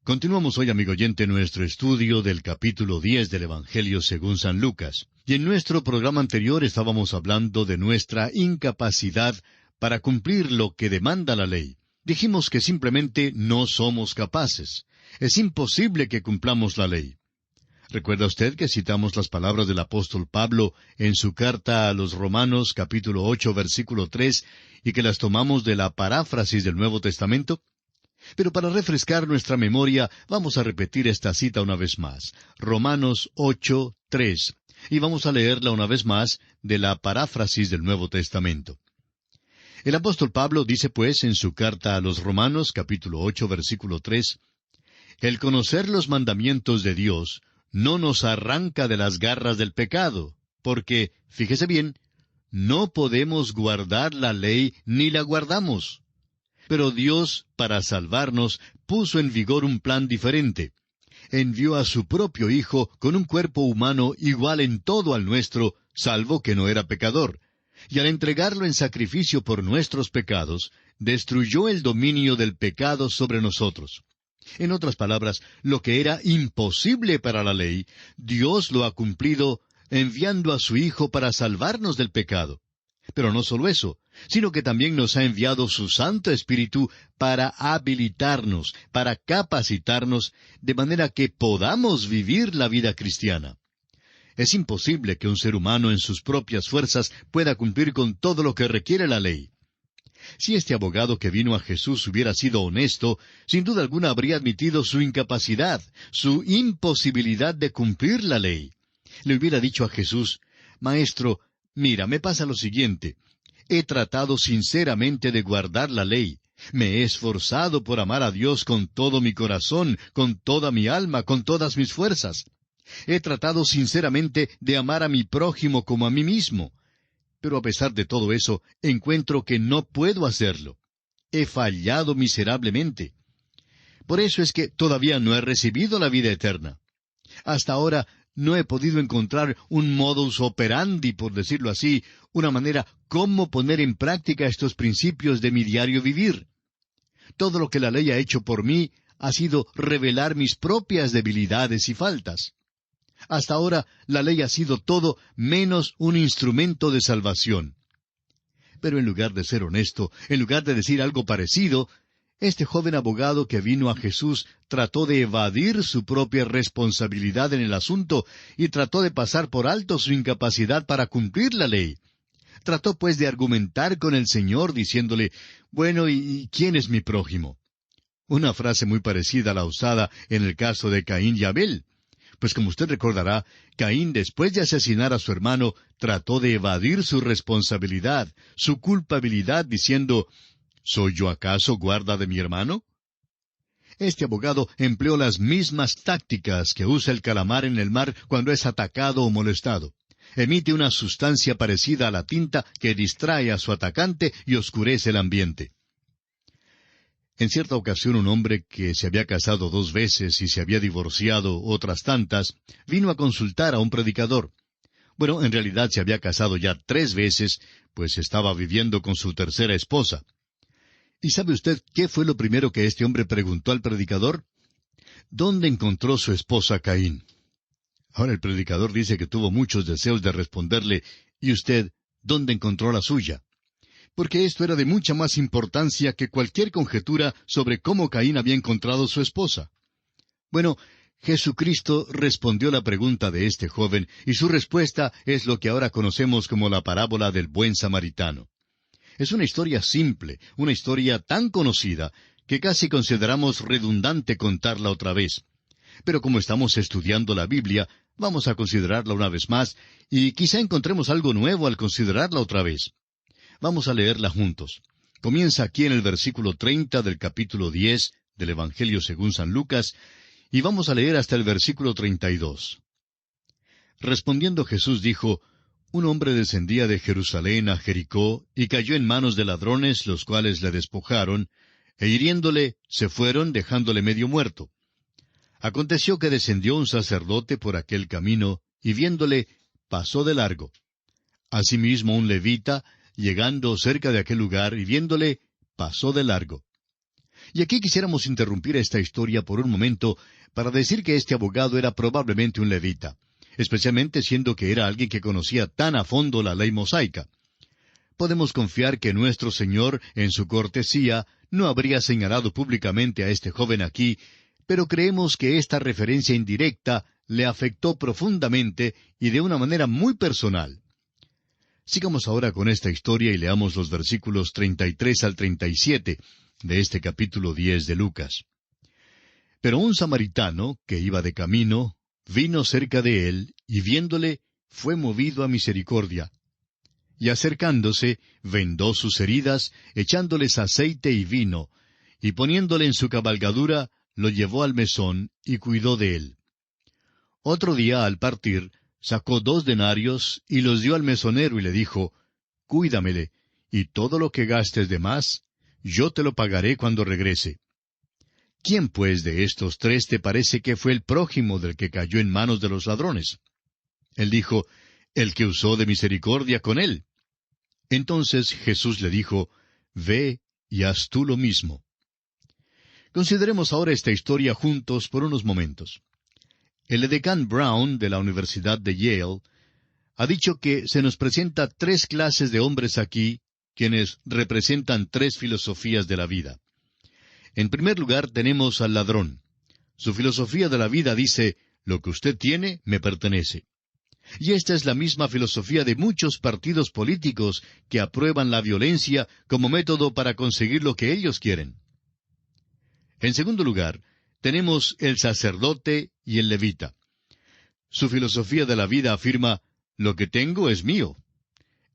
Continuamos hoy, amigo oyente, nuestro estudio del capítulo 10 del Evangelio según San Lucas. Y en nuestro programa anterior estábamos hablando de nuestra incapacidad para cumplir lo que demanda la ley. Dijimos que simplemente no somos capaces. Es imposible que cumplamos la ley. ¿Recuerda usted que citamos las palabras del apóstol Pablo en su carta a los Romanos, capítulo 8, versículo 3, y que las tomamos de la paráfrasis del Nuevo Testamento? Pero para refrescar nuestra memoria, vamos a repetir esta cita una vez más. Romanos 8, 3. Y vamos a leerla una vez más de la paráfrasis del Nuevo Testamento. El apóstol Pablo dice pues en su carta a los Romanos, capítulo 8, versículo 3, «El conocer los mandamientos de Dios no nos arranca de las garras del pecado, porque, fíjese bien, no podemos guardar la ley ni la guardamos». Pero Dios, para salvarnos, puso en vigor un plan diferente. Envió a su propio Hijo con un cuerpo humano igual en todo al nuestro, salvo que no era pecador. Y al entregarlo en sacrificio por nuestros pecados, destruyó el dominio del pecado sobre nosotros. En otras palabras, lo que era imposible para la ley, Dios lo ha cumplido enviando a su Hijo para salvarnos del pecado. Pero no solo eso, sino que también nos ha enviado su Santo Espíritu para habilitarnos, para capacitarnos, de manera que podamos vivir la vida cristiana. Es imposible que un ser humano en sus propias fuerzas pueda cumplir con todo lo que requiere la ley. Si este abogado que vino a Jesús hubiera sido honesto, sin duda alguna habría admitido su incapacidad, su imposibilidad de cumplir la ley. Le hubiera dicho a Jesús, «Maestro, mira, me pasa lo siguiente. He tratado sinceramente de guardar la ley. Me he esforzado por amar a Dios con todo mi corazón, con toda mi alma, con todas mis fuerzas. He tratado sinceramente de amar a mi prójimo como a mí mismo. Pero a pesar de todo eso, encuentro que no puedo hacerlo. He fallado miserablemente. Por eso es que todavía no he recibido la vida eterna. Hasta ahora no he podido encontrar un modus operandi, por decirlo así, una manera cómo poner en práctica estos principios de mi diario vivir. Todo lo que la ley ha hecho por mí ha sido revelar mis propias debilidades y faltas. Hasta ahora la ley ha sido todo menos un instrumento de salvación. Pero en lugar de ser honesto, en lugar de decir algo parecido, este joven abogado que vino a Jesús trató de evadir su propia responsabilidad en el asunto y trató de pasar por alto su incapacidad para cumplir la ley. Trató pues de argumentar con el Señor diciéndole, «Bueno, ¿y quién es mi prójimo?». Una frase muy parecida a la usada en el caso de Caín y Abel. Pues como usted recordará, Caín, después de asesinar a su hermano, trató de evadir su responsabilidad, su culpabilidad, diciendo, «¿Soy yo acaso guarda de mi hermano?». Este abogado empleó las mismas tácticas que usa el calamar en el mar cuando es atacado o molestado. Emite una sustancia parecida a la tinta que distrae a su atacante y oscurece el ambiente. En cierta ocasión un hombre que se había casado 2 veces y se había divorciado otras tantas, vino a consultar a un predicador. Bueno, en realidad se había casado ya 3 veces, pues estaba viviendo con su tercera esposa. ¿Y sabe usted qué fue lo primero que este hombre preguntó al predicador? ¿Dónde encontró su esposa Caín? Ahora el predicador dice que tuvo muchos deseos de responderle, ¿y usted dónde encontró la suya? Porque esto era de mucha más importancia que cualquier conjetura sobre cómo Caín había encontrado su esposa. Bueno, Jesucristo respondió la pregunta de este joven, y su respuesta es lo que ahora conocemos como la parábola del buen samaritano. Es una historia simple, una historia tan conocida, que casi consideramos redundante contarla otra vez. Pero como estamos estudiando la Biblia, vamos a considerarla una vez más, y quizá encontremos algo nuevo al considerarla otra vez. Vamos a leerla juntos. Comienza aquí en el versículo 30 del capítulo 10 del Evangelio según San Lucas, y vamos a leer hasta el versículo 32. Respondiendo Jesús dijo, «Un hombre descendía de Jerusalén a Jericó, y cayó en manos de ladrones, los cuales le despojaron, e hiriéndole, se fueron, dejándole medio muerto. Aconteció que descendió un sacerdote por aquel camino, y viéndole, pasó de largo. Asimismo un levita, llegando cerca de aquel lugar, y viéndole, pasó de largo. Y aquí quisiéramos interrumpir esta historia por un momento para decir que este abogado era probablemente un levita, especialmente siendo que era alguien que conocía tan a fondo la ley mosaica. Podemos confiar que nuestro Señor, en su cortesía, no habría señalado públicamente a este joven aquí, pero creemos que esta referencia indirecta le afectó profundamente y de una manera muy personal. Sigamos ahora con esta historia y leamos los versículos 33 al 37 de este capítulo 10 de Lucas. Pero un samaritano, que iba de camino, vino cerca de él, y viéndole, fue movido a misericordia. Y acercándose, vendó sus heridas, echándoles aceite y vino, y poniéndole en su cabalgadura, lo llevó al mesón, y cuidó de él. Otro día, al partir, sacó 2 denarios, y los dio al mesonero, y le dijo, Cuídamele, y todo lo que gastes de más, yo te lo pagaré cuando regrese. ¿Quién pues de estos 3 te parece que fue el prójimo del que cayó en manos de los ladrones? Él dijo, el que usó de misericordia con él. Entonces Jesús le dijo, Ve y haz tú lo mismo. Consideremos ahora esta historia juntos por unos momentos. El edecán Brown, de la Universidad de Yale, ha dicho que se nos presenta 3 clases de hombres aquí, quienes representan 3 filosofías de la vida. En primer lugar tenemos al ladrón. Su filosofía de la vida dice, lo que usted tiene me pertenece. Y esta es la misma filosofía de muchos partidos políticos que aprueban la violencia como método para conseguir lo que ellos quieren. En segundo lugar, tenemos el sacerdote y el levita. Su filosofía de la vida afirma, lo que tengo es mío.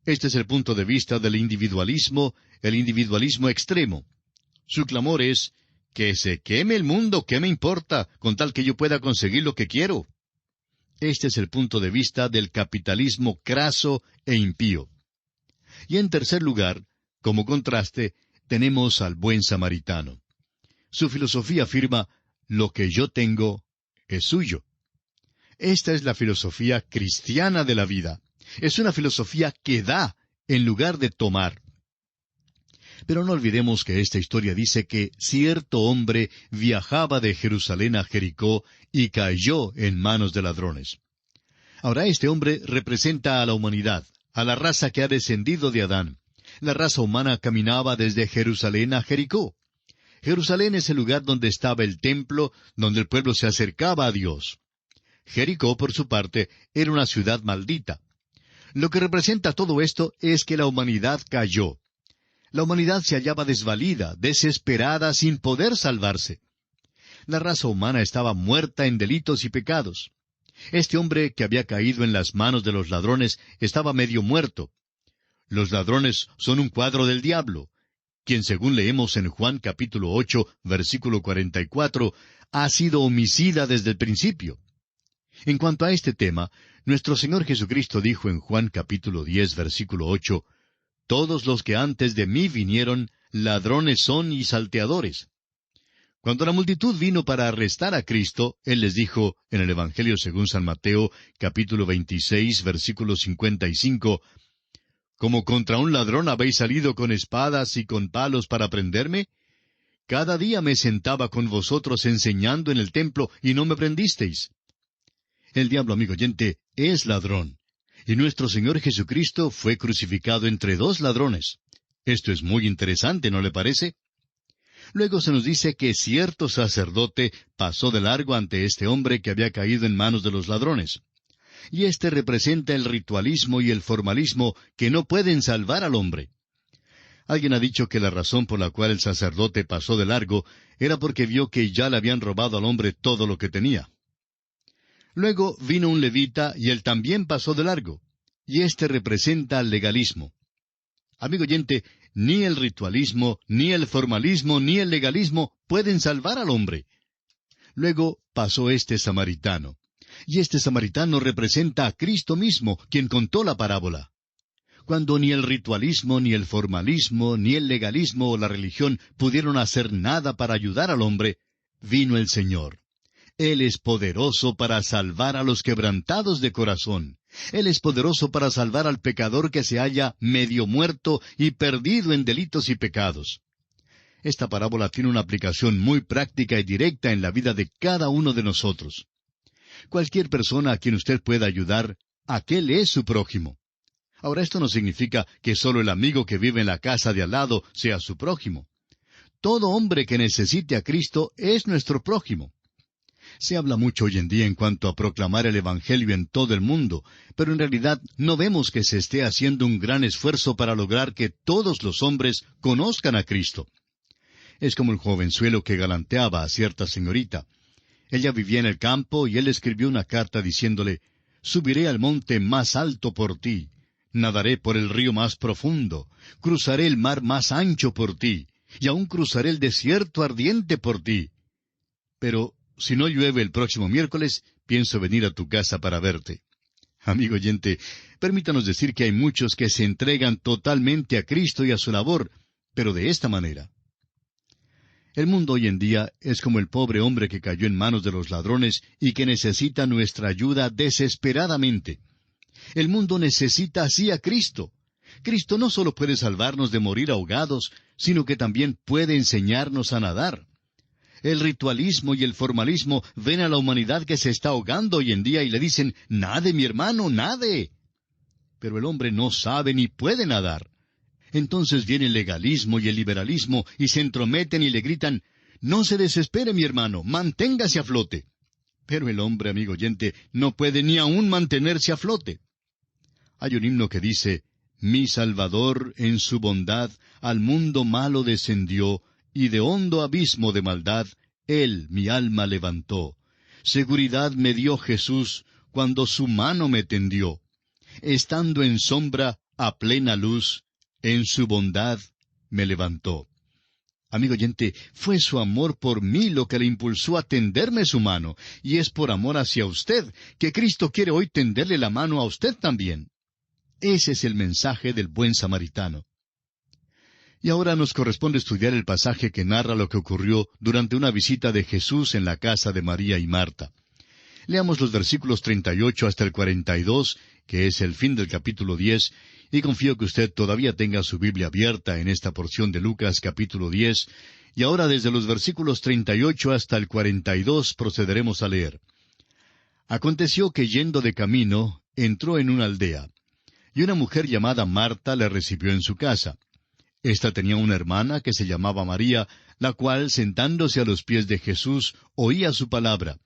Este es el punto de vista del individualismo, el individualismo extremo. Su clamor es, que se queme el mundo, ¿qué me importa, con tal que yo pueda conseguir lo que quiero? Este es el punto de vista del capitalismo craso e impío. Y en tercer lugar, como contraste, tenemos al buen samaritano. Su filosofía afirma, lo que yo tengo es suyo. Esta es la filosofía cristiana de la vida. Es una filosofía que da en lugar de tomar. Pero no olvidemos que esta historia dice que cierto hombre viajaba de Jerusalén a Jericó y cayó en manos de ladrones. Ahora este hombre representa a la humanidad, a la raza que ha descendido de Adán. La raza humana caminaba desde Jerusalén a Jericó. Jerusalén es el lugar donde estaba el templo, donde el pueblo se acercaba a Dios. Jericó, por su parte, era una ciudad maldita. Lo que representa todo esto es que la humanidad cayó. La humanidad se hallaba desvalida, desesperada, sin poder salvarse. La raza humana estaba muerta en delitos y pecados. Este hombre que había caído en las manos de los ladrones estaba medio muerto. Los ladrones son un cuadro del diablo, quien según leemos en Juan capítulo 8, versículo 44, ha sido homicida desde el principio. En cuanto a este tema, nuestro Señor Jesucristo dijo en Juan capítulo 10, versículo 8, Todos los que antes de mí vinieron, ladrones son y salteadores. Cuando la multitud vino para arrestar a Cristo, Él les dijo, en el Evangelio según San Mateo, capítulo 26, versículo 55, ¿Como contra un ladrón habéis salido con espadas y con palos para prenderme? Cada día me sentaba con vosotros enseñando en el templo y no me prendisteis. El diablo, amigo oyente, es ladrón. Y nuestro Señor Jesucristo fue crucificado entre 2 ladrones. Esto es muy interesante, ¿no le parece? Luego se nos dice que cierto sacerdote pasó de largo ante este hombre que había caído en manos de los ladrones. Y este representa el ritualismo y el formalismo que no pueden salvar al hombre. Alguien ha dicho que la razón por la cual el sacerdote pasó de largo era porque vio que ya le habían robado al hombre todo lo que tenía. Luego vino un levita y él también pasó de largo, y este representa el legalismo. Amigo oyente, ni el ritualismo, ni el formalismo, ni el legalismo pueden salvar al hombre. Luego pasó este samaritano, y este samaritano representa a Cristo mismo, quien contó la parábola. Cuando ni el ritualismo, ni el formalismo, ni el legalismo o la religión pudieron hacer nada para ayudar al hombre, vino el Señor. Él es poderoso para salvar a los quebrantados de corazón. Él es poderoso para salvar al pecador que se halla medio muerto y perdido en delitos y pecados. Esta parábola tiene una aplicación muy práctica y directa en la vida de cada uno de nosotros. Cualquier persona a quien usted pueda ayudar, aquel es su prójimo. Ahora, esto no significa que solo el amigo que vive en la casa de al lado sea su prójimo. Todo hombre que necesite a Cristo es nuestro prójimo. Se habla mucho hoy en día en cuanto a proclamar el Evangelio en todo el mundo, pero en realidad no vemos que se esté haciendo un gran esfuerzo para lograr que todos los hombres conozcan a Cristo. Es como el jovenzuelo que galanteaba a cierta señorita. Ella vivía en el campo y él escribió una carta diciéndole, «Subiré al monte más alto por ti, nadaré por el río más profundo, cruzaré el mar más ancho por ti, y aún cruzaré el desierto ardiente por ti. Pero si no llueve el próximo miércoles, pienso venir a tu casa para verte». Amigo oyente, permítanos decir que hay muchos que se entregan totalmente a Cristo y a su labor, pero de esta manera. El mundo hoy en día es como el pobre hombre que cayó en manos de los ladrones y que necesita nuestra ayuda desesperadamente. El mundo necesita así a Cristo. Cristo no solo puede salvarnos de morir ahogados, sino que también puede enseñarnos a nadar. El ritualismo y el formalismo ven a la humanidad que se está ahogando hoy en día y le dicen, «Nade, mi hermano, nade». Pero el hombre no sabe ni puede nadar. Entonces viene el legalismo y el liberalismo y se entrometen y le gritan, «No se desespere, mi hermano, manténgase a flote». Pero el hombre, amigo oyente, no puede ni aún mantenerse a flote. Hay un himno que dice, «Mi Salvador, en su bondad, al mundo malo descendió, y de hondo abismo de maldad, Él mi alma levantó. Seguridad me dio Jesús, cuando su mano me tendió. Estando en sombra, a plena luz, en su bondad me levantó». Amigo oyente, fue su amor por mí lo que le impulsó a tenderme su mano, y es por amor hacia usted que Cristo quiere hoy tenderle la mano a usted también. Ese es el mensaje del buen samaritano. Y ahora nos corresponde estudiar el pasaje que narra lo que ocurrió durante una visita de Jesús en la casa de María y Marta. Leamos los versículos 38 hasta el 42, que es el fin del capítulo 10, y confío que usted todavía tenga su Biblia abierta en esta porción de Lucas capítulo 10, y ahora desde los versículos 38 hasta el 42 procederemos a leer. Aconteció que yendo de camino, entró en una aldea, y una mujer llamada Marta le recibió en su casa. Esta tenía una hermana que se llamaba María, la cual, sentándose a los pies de Jesús, oía su palabra.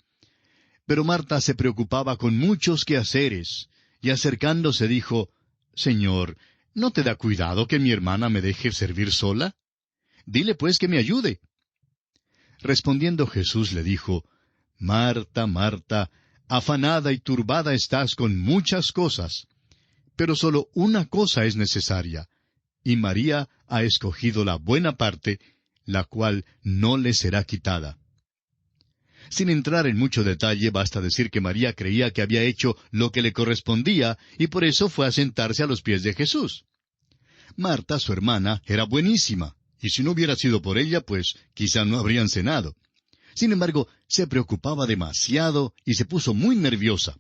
Pero Marta se preocupaba con muchos quehaceres, y acercándose dijo, «Señor, ¿no te da cuidado que mi hermana me deje servir sola? Dile pues que me ayude». Respondiendo Jesús le dijo, «Marta, Marta, afanada y turbada estás con muchas cosas, pero solo una cosa es necesaria, y María ha escogido la buena parte, la cual no le será quitada». Sin entrar en mucho detalle, basta decir que María creía que había hecho lo que le correspondía, y por eso fue a sentarse a los pies de Jesús. Marta, su hermana, era buenísima, y si no hubiera sido por ella, pues quizá no habrían cenado. Sin embargo, se preocupaba demasiado y se puso muy nerviosa.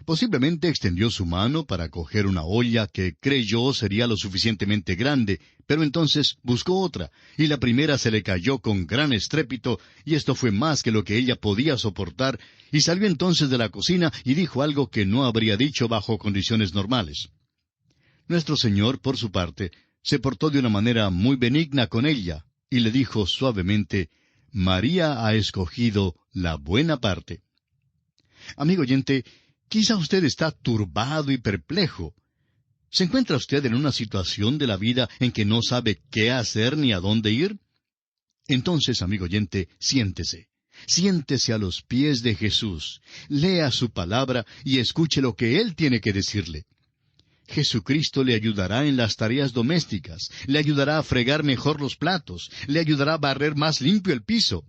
Posiblemente extendió su mano para coger una olla que creyó sería lo suficientemente grande, pero entonces buscó otra, y la primera se le cayó con gran estrépito, y esto fue más que lo que ella podía soportar, y salió entonces de la cocina y dijo algo que no habría dicho bajo condiciones normales. Nuestro Señor, por su parte, se portó de una manera muy benigna con ella, y le dijo suavemente, «María ha escogido la buena parte». Amigo oyente, quizá usted está turbado y perplejo. ¿Se encuentra usted en una situación de la vida en que no sabe qué hacer ni a dónde ir? Entonces, amigo oyente, siéntese. Siéntese a los pies de Jesús. Lea su palabra y escuche lo que Él tiene que decirle. Jesucristo le ayudará en las tareas domésticas, le ayudará a fregar mejor los platos, le ayudará a barrer más limpio el piso.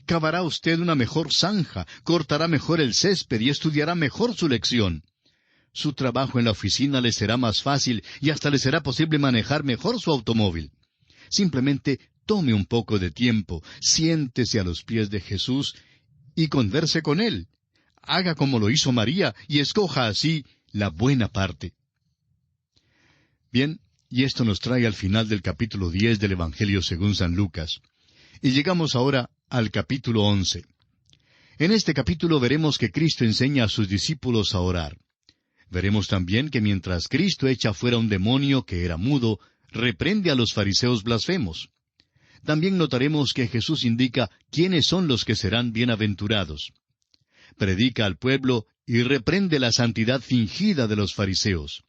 Cavará usted una mejor zanja, cortará mejor el césped y estudiará mejor su lección. Su trabajo en la oficina le será más fácil y hasta le será posible manejar mejor su automóvil. Simplemente tome un poco de tiempo, siéntese a los pies de Jesús y converse con Él. Haga como lo hizo María y escoja así la buena parte. Bien, Y esto nos trae al final del capítulo 10 del Evangelio según San Lucas. Y llegamos ahora al capítulo 11. En este capítulo veremos que Cristo enseña a sus discípulos a orar. Veremos también que mientras Cristo echa fuera un demonio que era mudo, reprende a los fariseos blasfemos. También notaremos que Jesús indica quiénes son los que serán bienaventurados. Predica al pueblo y reprende la santidad fingida de los fariseos.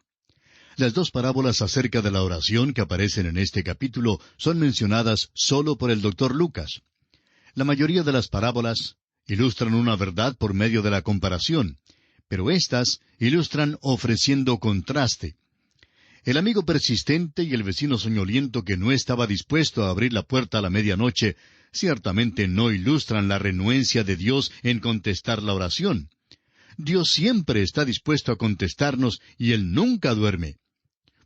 Las dos parábolas acerca de la oración que aparecen en este capítulo son mencionadas solo por el Dr. Lucas. La mayoría de las parábolas ilustran una verdad por medio de la comparación, pero éstas ilustran ofreciendo contraste. El amigo persistente y el vecino soñoliento que no estaba dispuesto a abrir la puerta a la medianoche ciertamente no ilustran la renuencia de Dios en contestar la oración. Dios siempre está dispuesto a contestarnos y Él nunca duerme.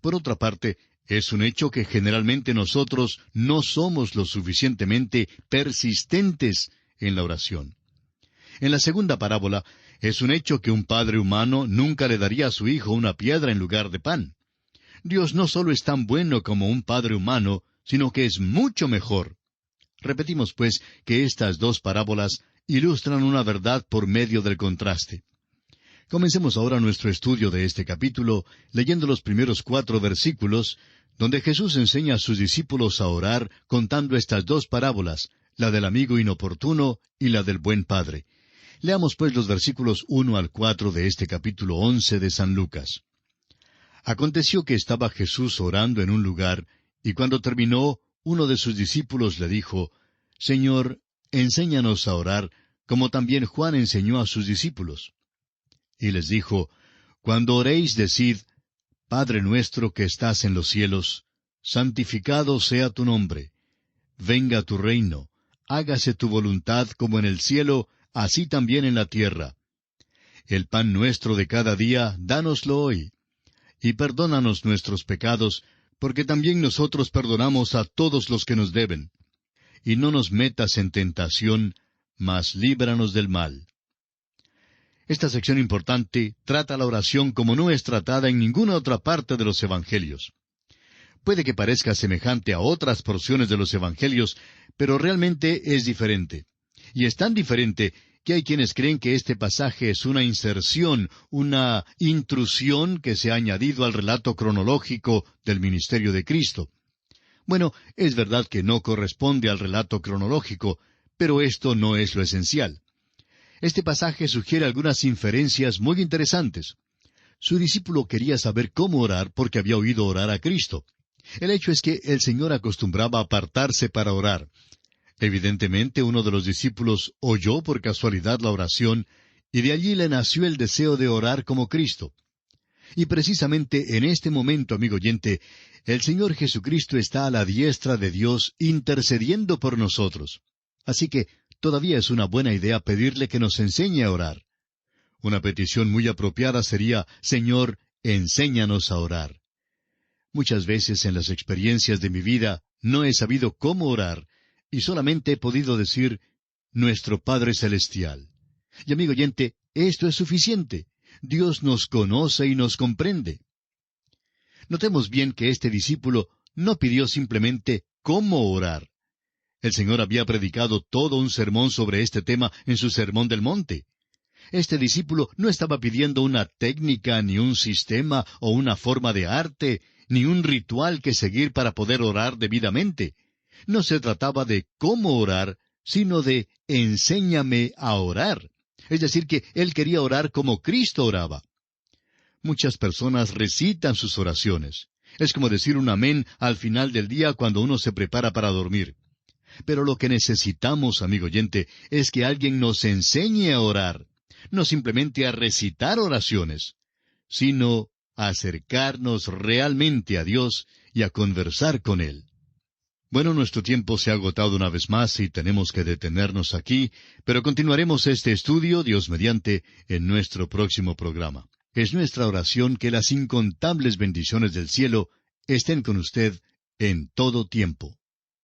Por otra parte, es un hecho que generalmente nosotros no somos lo suficientemente persistentes en la oración. En la segunda parábola, es un hecho que un padre humano nunca le daría a su hijo una piedra en lugar de pan. Dios no solo es tan bueno como un padre humano, sino que es mucho mejor. Repetimos, pues, que estas dos parábolas ilustran una verdad por medio del contraste. Comencemos ahora nuestro estudio de este capítulo, leyendo los primeros 4 versículos, donde Jesús enseña a sus discípulos a orar contando estas dos parábolas, la del amigo inoportuno y la del buen padre. Leamos pues los versículos 1 al 4 de este capítulo 11 de San Lucas. Aconteció que estaba Jesús orando en un lugar, y cuando terminó, uno de sus discípulos le dijo, Señor, enséñanos a orar, como también Juan enseñó a sus discípulos. Y les dijo, Cuando oréis, decid, Padre nuestro que estás en los cielos, santificado sea tu nombre. Venga tu reino, hágase tu voluntad como en el cielo, así también en la tierra. El pan nuestro de cada día, dánoslo hoy. Y perdónanos nuestros pecados, porque también nosotros perdonamos a todos los que nos deben. Y no nos metas en tentación, mas líbranos del mal. Esta sección importante trata la oración como no es tratada en ninguna otra parte de los Evangelios. Puede que parezca semejante a otras porciones de los Evangelios, pero realmente es diferente. Y es tan diferente que hay quienes creen que este pasaje es una inserción, una intrusión que se ha añadido al relato cronológico del ministerio de Cristo. Bueno, es verdad que no corresponde al relato cronológico, pero esto no es lo esencial. Este pasaje sugiere algunas inferencias muy interesantes. Su discípulo quería saber cómo orar porque había oído orar a Cristo. El hecho es que el Señor acostumbraba a apartarse para orar. Evidentemente, uno de los discípulos oyó por casualidad la oración, y de allí le nació el deseo de orar como Cristo. Y precisamente en este momento, amigo oyente, el Señor Jesucristo está a la diestra de Dios intercediendo por nosotros. Así que todavía es una buena idea pedirle que nos enseñe a orar. Una petición muy apropiada sería, Señor, enséñanos a orar. Muchas veces en las experiencias de mi vida no he sabido cómo orar, y solamente he podido decir, Nuestro Padre Celestial. Y amigo oyente, esto es suficiente. Dios nos conoce y nos comprende. Notemos bien que este discípulo no pidió simplemente cómo orar. El Señor había predicado todo un sermón sobre este tema en su Sermón del Monte. Este discípulo no estaba pidiendo una técnica, ni un sistema, o una forma de arte, ni un ritual que seguir para poder orar debidamente. No se trataba de cómo orar, sino de enséñame a orar. Es decir, que él quería orar como Cristo oraba. Muchas personas recitan sus oraciones. Es como decir un amén al final del día cuando uno se prepara para dormir. Pero lo que necesitamos, amigo oyente, es que alguien nos enseñe a orar, no simplemente a recitar oraciones, sino a acercarnos realmente a Dios y a conversar con Él. Bueno, nuestro tiempo se ha agotado una vez más y tenemos que detenernos aquí, pero continuaremos este estudio, Dios mediante, en nuestro próximo programa. Es nuestra oración que las incontables bendiciones del cielo estén con usted en todo tiempo.